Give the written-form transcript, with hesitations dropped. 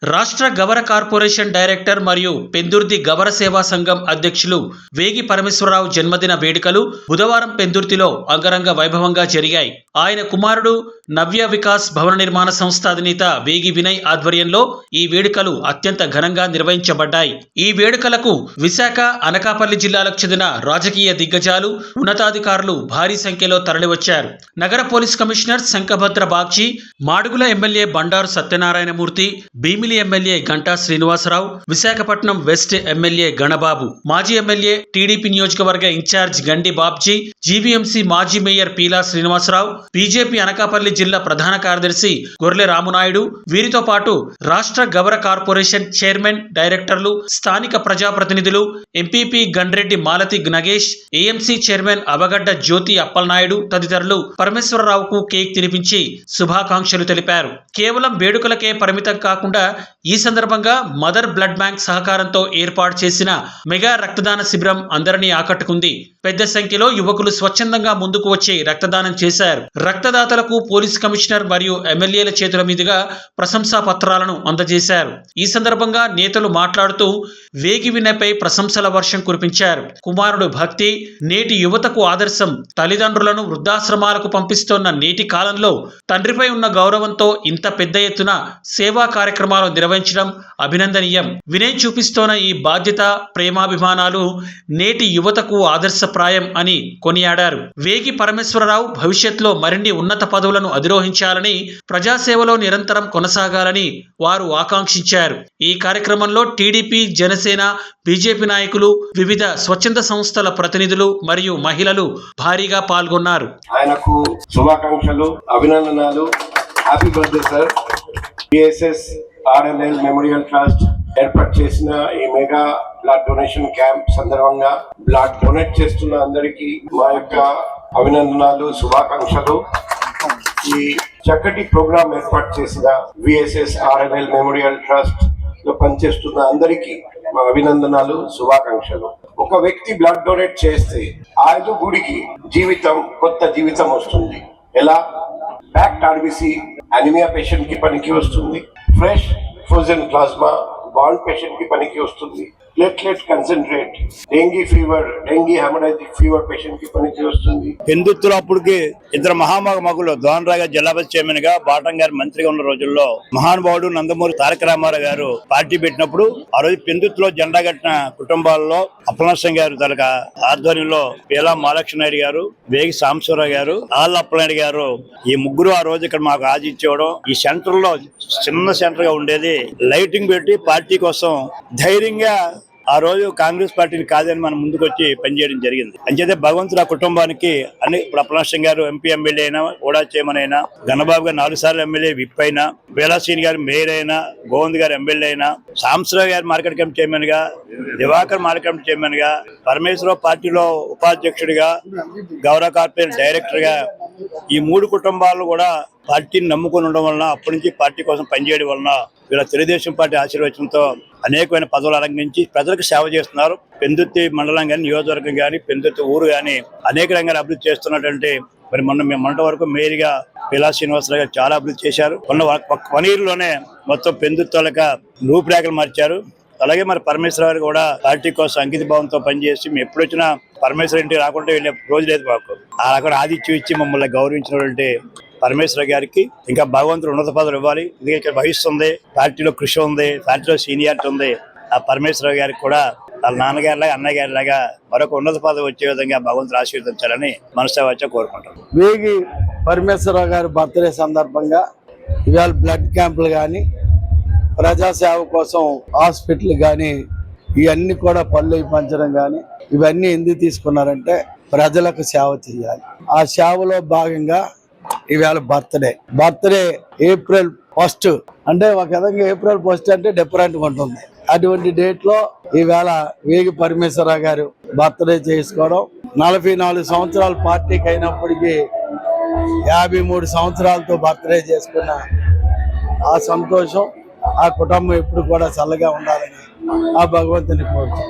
రాష్ట్ర Gavara corporation director మరియు పెందుర్తి గవర సేవా సంఘం అధ్యక్షులు వేగి పరమేశ్వరరావు జన్మదిన వేడుకలు బుధవారం పెందుర్తిలో అంగరంగ వైభవంగా జరిగాయి. ఆయన కుమారుడు నవ్య వికాస్ భవన నిర్మాణ సంస్థ అధినేత వేగి వినయ్ ఆధ్వర్యంలో ఈ వేడుకలు అత్యంత ఘనంగా నిర్వహించబడ్డాయి. ఈ వేడుకలకు విశాఖ, అనకాపల్లి జిల్లాలకు చెందిన రాజకీయ దిగ్గజాలు, ఉన్నతాధికారులు భారీ సంఖ్యలో తరలివచ్చారు. నగర police commissioner Shankhabrata Bagchi, Madugula MLA Bandaru Satyanarayanamurthy, Bheemili MLA Ganta Srinivasarao, Visakhapatnam west MLA Ganababu, మాజీ ఎమ్మెల్యే టీడీపీ నియోజకవర్గ ఇన్ఛార్జ్ గండి బాబ్జీ, జీవీఎంసీ మాజీ మేయర్ పీలా శ్రీనివాసరావు, బీజేపీ అనకాపల్లి జిల్లా ప్రధాన కార్యదర్శి గొర్లె రామునాయుడు, వీరితో పాటు రాష్ట్ర గవర కార్పొరేషన్ చైర్మన్, డైరెక్టర్లు, స్థానిక ప్రజాప్రతినిధులు, MPP Gandreddi Malathi Nagesh, AMC chairman Avagadda Jyothi Appalanaidu తదితరులు పరమేశ్వరరావుకు కేక్ తినిపించి శుభాకాంక్షలు తెలిపారు. కేవలం వేడుకలకే పరిమితం కాకుండా ఈ సందర్భంగా మదర్ బ్లడ్ బ్యాంక్ సహకారంతో ఏర్పాటు చేసిన మెగా రక్తదాన శిబిరం అందరినీ ఆకట్టుకుంది. పెద్ద సంఖ్యలో యువకులు స్వచ్ఛందంగా ముందుకు వచ్చి రక్తదానం చేశారు. రక్తదాతలకు పోలీస్ కమిషనర్ మరియు ఎమ్మెల్యేల చేతుల మీదుగా ప్రశంసా పత్రాలను అందజేశారు. ఈ సందర్భంగా నేతలు మాట్లాడుతూ వేగి వినయ్పై ప్రశంసల వర్షం కురిపించారు. కుమారుడు భక్తి నేటి యువతకు ఆదర్శం. తల్లిదండ్రులను వృద్ధాశ్రమాలకు పంపిస్తోన్న నేటి కాలంలో తండ్రిపై ఉన్న గౌరవంతో ఇంత పెద్ద ఎత్తున సేవా కార్యక్రమాలు నిర్వహించడం అభినందనీయం. వినయ్ చూపిస్తోన్న ఈ బాధ్యత, ప్రేమాభిమానాలు నేటి యువతకు ఆదర్శప్రాయం అని కొనియాడారు. వేగి పరమేశ్వరరావు భవిష్యత్తులో మరిన్ని ఉన్నత పదవులను అధిరోహించాలని, ప్రజాసేవలో నిరంతరం కొనసాగాలని వారు ఆకాంక్షించారు. ఈ కార్యక్రమంలో టీడీపీ, జనసేన, బీజేపీ నాయకులు, వివిధ స్వచ్ఛంద సంస్థల ప్రతినిధులు మరియు మహిళలు భారీగా పాల్గొన్నారు. ఆయనకు శుభాకాంక్షలు, అభినందనలు. Happy birthday sir. PSS RLL memorial trust ఏర్పాటు చేసిన ఈ మెగా బ్లడ్ డొనేషన్ క్యాంప్ సందర్భంగా బ్లడ్ డొనేట్ చేస్తున్న అందరికీ మా యొక్క అభినందనలు, శుభాకాంక్షలు. ఈ చక్కటి ప్రోగ్రాం ఏర్పాటు చేసిన విఎస్ఎస్ ఆర్ఎల్ఎల్ మెమోరియల్ ట్రస్ట్ లో పనిచేస్తున్న అందరికీ మా అభినందనలు, శుభాకాంక్షలు. ఒక వ్యక్తి బ్లడ్ డొనేట్ చేస్తే ఆయన గుడికి కొత్త జీవితం వస్తుంది. ఎలా? ప్యాక్డ్ ఆర్బీసీ అనిమియా పేషెంట్ కి పనికి వస్తుంది. Fresh frozen plasma and patient కి పనికి వస్తుంది. Platelet concentrate dengue haemorrhagic fever patient కి పనికి వస్తుంది. పెందుత్తులో అప్పటికి ఇద్దరు మహామగులు దోనరాగా జిల్లా పరిషత్ చైర్మన్ గా, బాటం గారు మంత్రిగా ఉన్న రోజుల్లో మహానుభావుడు నందమూరి తారక రామారావు గారు పార్టీ పెట్టినప్పుడు ఆ రోజు పెందుత్తులో జెండా కట్టిన కుటుంబాల్లో అప్పలనరసింహ గారు తలక ఆధ్వర్యంలో పీలా మహాలక్ష్మి నాయుడు గారు, వేగి సాంబశివరావు గారు, ఆళ్ళ అప్పలనాయుడు గారు, ఈ ముగ్గురు ఆ రోజు ఇక్కడ మాకు ఆదిచ్చేవడం, ఈ సెంటర్ లో చిన్న సెంటర్ గా ఉండేది లైటింగ్ పెట్టి పార్టీ కోసం ధైర్యంగా ఆ రోజు కాంగ్రెస్ పార్టీని కాదని మనం ముందుకు వచ్చి పనిచేయడం జరిగింది. అంచేతే భగవంతుడు ఆ కుటుంబానికి అన్ని ఇప్పుడు అప్పలనరసింహ గారు ఎంపీ ఎమ్మెల్యే అయినా, ఓడా చైర్మన్ అయినా, గణబాబు గారు 4 సార్లు ఎమ్మెల్యే విప్ అయినా, బేలాసీని గారు మేయర్ అయినా, గోవింద్ గారు ఎమ్మెల్యే అయినా, సాంబశివరావు గారు మార్కెట్ కమిటీ చైర్మన్ గా, దివాకర్ మార్కెట్ కమిటీ చైర్మన్ గా, పరమేశ్వరరావు పార్టీలో ఉపాధ్యక్షుడిగా, గౌరవ కార్పొరేషన్ డైరెక్టర్ గా ఈ 3 కుటుంబాలు కూడా పార్టీని నమ్ముకుని ఉండడం వలన, అప్పటి నుంచి పార్టీ కోసం పనిచేయడం వలన వీళ్ళ తెలుగుదేశం పార్టీ ఆశీర్వచనంతో అనేకమైన పదవులు అలంకరించి ప్రజలకు సేవ చేస్తున్నారు. పెందుర్తి మండలం కానీ, నియోజకవర్గం కానీ, పెందుర్తి ఊరు కానీ అనేక రంగాలు అభివృద్ధి చేస్తున్నటువంటి మరి మొన్నటి వరకు మేయర్గా పీలా శ్రీనివాసరావు గారు చాలా అభివృద్ధి చేశారు. కొనీరులోనే మొత్తం పెందుర్తులక రూపురేఖలు మార్చారు. అలాగే మరి పరమేశ్వర గారు కూడా పార్టీ కోసం అంకిత భావంతో పనిచేసి మేము ఎప్పుడు వచ్చినా పరమేశ్వర ఇంటికి రాకుండా వెళ్ళే రోజు లేదు మాకు. అక్కడ ఆదిత్యం ఇచ్చి మమ్మల్ని గౌరవించినటువంటి పరమేశ్వర గారికి ఇంకా భగవంతుడు ఉన్నత పదవులు ఇవ్వాలి. ఎందుకంటే వయస్సు ఉంది, పార్టీలో కృషి ఉంది, పార్టీలో సీనియారిటీ ఉంది. ఆ పరమేశ్వర గారికి కూడా వాళ్ళ నాన్నగారిలాగా, అన్నయ్య గారిలాగా మరొక ఉన్నత పదవి వచ్చే విధంగా భగవంతుడు ఆశీర్వదించాలని మనసావాచ కోరుకుంటాం. వేగి పరమేశ్వరరావు గారి బర్త్డే సందర్భంగా ఇవాళ బ్లడ్ క్యాంపులు కానీ, ప్రజాసేవ కోసం హాస్పిటల్ కానీ, ఇవన్నీ కూడా పళ్ళు పంచడం కానీ, ఇవన్నీ ఎందుకు తీసుకున్నారంటే ప్రజలకు సేవ చేయాలి. ఆ సేవలో భాగంగా ఇవాళ బర్త్డే ఏప్రిల్ 1 అంటే ఒక విధంగా ఏప్రిల్ 1 అంటే డిఫరెంట్గా ఉంటుంది. అటువంటి డేట్ లో ఈవేళ వేగి పరమేశ్వరరావు గారు బర్త్డే చేసుకోవడం, 44 సంవత్సరాలు పార్టీకి అయినప్పటికీ 53 సంవత్సరాలతో బర్త్డే చేసుకున్న ఆ సంతోషం, ఆ కుటుంబం ఎప్పుడు కూడా చల్లగా ఉండాలని ఆ భగవంతుని కోరుతాం.